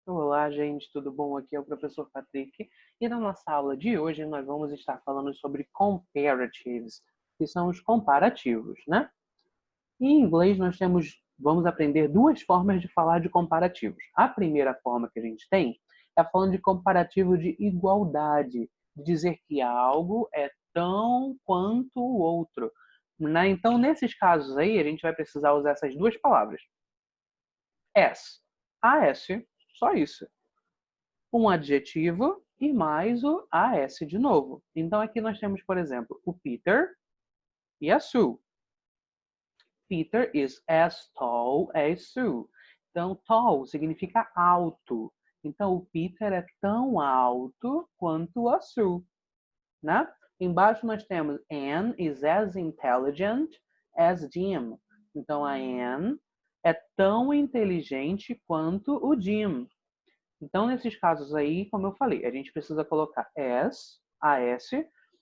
Olá, gente, tudo bom? Aqui é o professor Patrick e na nossa aula de hoje nós vamos estar falando sobre comparatives, que são os comparativos, né? Em inglês vamos aprender duas formas de falar de comparativos. A primeira forma que a gente tem é falando de comparativo de igualdade, de dizer que algo é tão quanto o outro, né? Então, nesses casos aí, a gente vai precisar usar essas duas palavras. As, AS, só isso. Um adjetivo e mais o AS de novo. Então aqui nós temos, por exemplo, o Peter e a Sue. Peter is as tall as Sue. Então, tall significa alto. Então, o Peter é tão alto quanto a Sue, né? Embaixo nós temos Anne is as intelligent as Jim. Então, a Anne é tão inteligente quanto o Jim. Então, nesses casos aí, como eu falei, a gente precisa colocar as,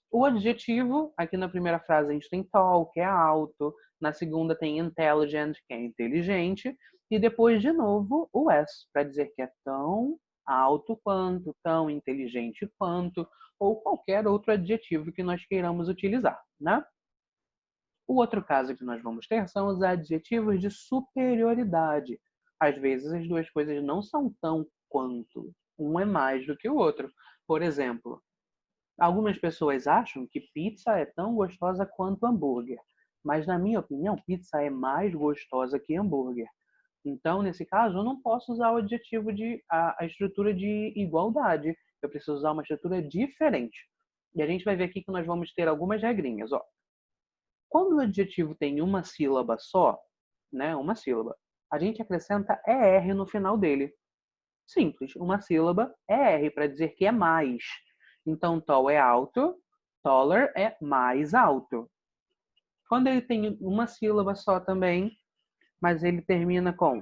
o adjetivo, aqui na primeira frase a gente tem tall, que é alto, na segunda tem intelligent, que é inteligente, e depois, de novo, o as, para dizer que é tão alto quanto, tão inteligente quanto, ou qualquer outro adjetivo que nós queiramos utilizar, né? O outro caso que nós vamos ter são os adjetivos de superioridade. Às vezes as duas coisas não são tão quanto, um é mais do que o outro. Por exemplo, algumas pessoas acham que pizza é tão gostosa quanto hambúrguer, mas na minha opinião, pizza é mais gostosa que hambúrguer. Então, nesse caso, eu não posso usar o adjetivo a estrutura de igualdade. Eu preciso usar uma estrutura diferente. E a gente vai ver aqui que nós vamos ter algumas regrinhas. Ó. Quando o adjetivo tem uma sílaba só, né, uma sílaba, a gente acrescenta ER no final dele. Simples, uma sílaba ER para dizer que é mais. Então, tall é alto, taller é mais alto. Quando ele tem uma sílaba só também, mas ele termina com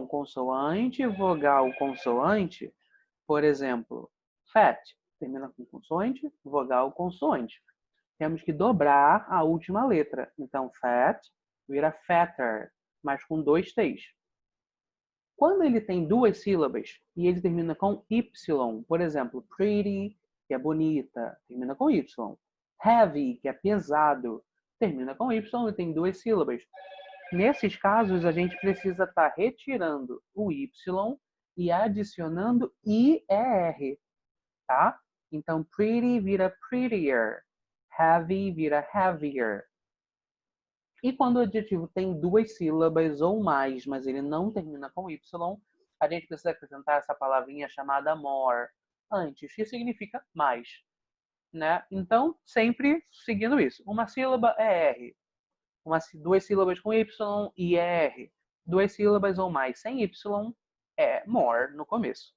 consoante, vogal, consoante, por exemplo, fat, termina com consoante, vogal, consoante. Temos que dobrar a última letra. Então, fat vira fatter, mas com dois T's. Quando ele tem duas sílabas e ele termina com Y, por exemplo, pretty, que é bonita, termina com Y. Heavy, que é pesado, termina com Y e tem duas sílabas. Nesses casos, a gente precisa estar retirando o Y e adicionando IER, tá? Então, pretty vira prettier, heavy vira heavier. E quando o adjetivo tem duas sílabas ou mais, mas ele não termina com Y, a gente precisa acrescentar essa palavrinha chamada more antes, que significa mais, né? Então, sempre seguindo isso. Uma sílaba é R, duas sílabas com Y e é R. Duas sílabas ou mais sem Y é more no começo.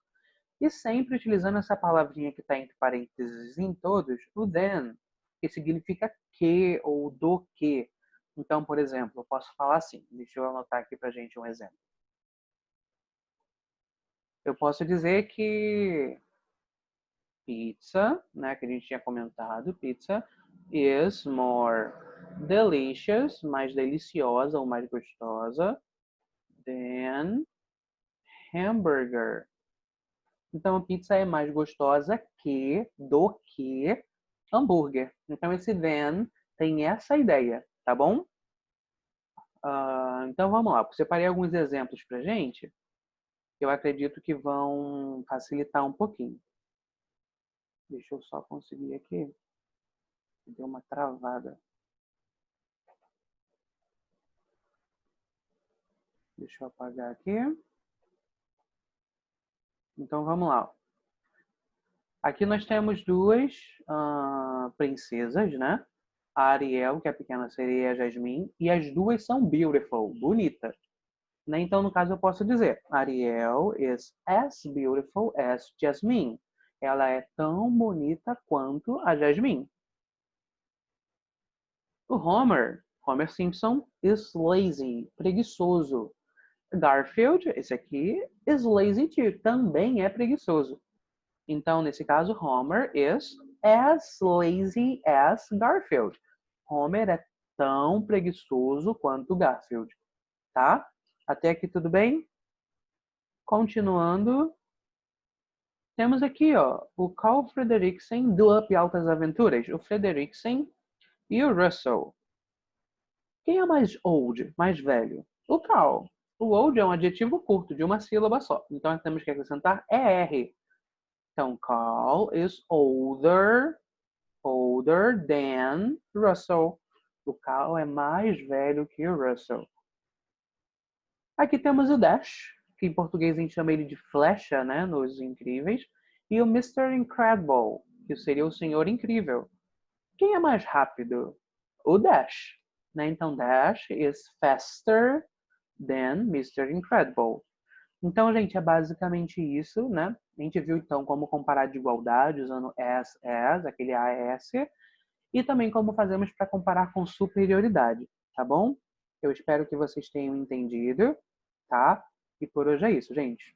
E sempre utilizando essa palavrinha que está entre parênteses em todos, o then, que significa que ou do que. Então, por exemplo, eu posso falar assim, deixa eu anotar aqui para a gente um exemplo. Eu posso dizer que pizza, né, que a gente tinha comentado, pizza is more delicious, mais deliciosa ou mais gostosa than hamburger. Então, a pizza é mais gostosa do que hambúrguer. Então, esse than tem essa ideia, tá bom? Então, vamos lá. Eu separei alguns exemplos pra gente que eu acredito que vão facilitar um pouquinho. Deixa eu só conseguir aqui. Deu uma travada. Deixa eu apagar aqui. Então, vamos lá. Aqui nós temos duas princesas, né? A Ariel, que é a pequena sereia, e a Jasmine. E as duas são beautiful, bonita. Né? Então, no caso, eu posso dizer Ariel is as beautiful as Jasmine. Ela é tão bonita quanto a Jasmine. O Homer Simpson, is lazy, preguiçoso. Garfield, esse aqui, is lazy too, também é preguiçoso. Então, nesse caso, Homer is as lazy as Garfield. Homer é tão preguiçoso quanto Garfield, tá? Até aqui tudo bem? Continuando, temos aqui, ó, o Carl Fredericksen do Up Altas Aventuras, o Fredericksen e o Russell. Quem é mais old, mais velho? O Carl. O old é um adjetivo curto, de uma sílaba só. Então, nós temos que acrescentar ER. Então, Carl is older than Russell. O Carl é mais velho que o Russell. Aqui temos o Dash, que em português a gente chama ele de flecha, né, nos Incríveis, e o Mr. Incredible, que seria o Senhor Incrível. Quem é mais rápido? O Dash, né? Então, Dash is faster than Mr. Incredible. Então, gente, é basicamente isso, né? A gente viu, então, como comparar de igualdade usando as, aquele AS, e também como fazemos para comparar com superioridade, tá bom? Eu espero que vocês tenham entendido, tá? E por hoje é isso, gente.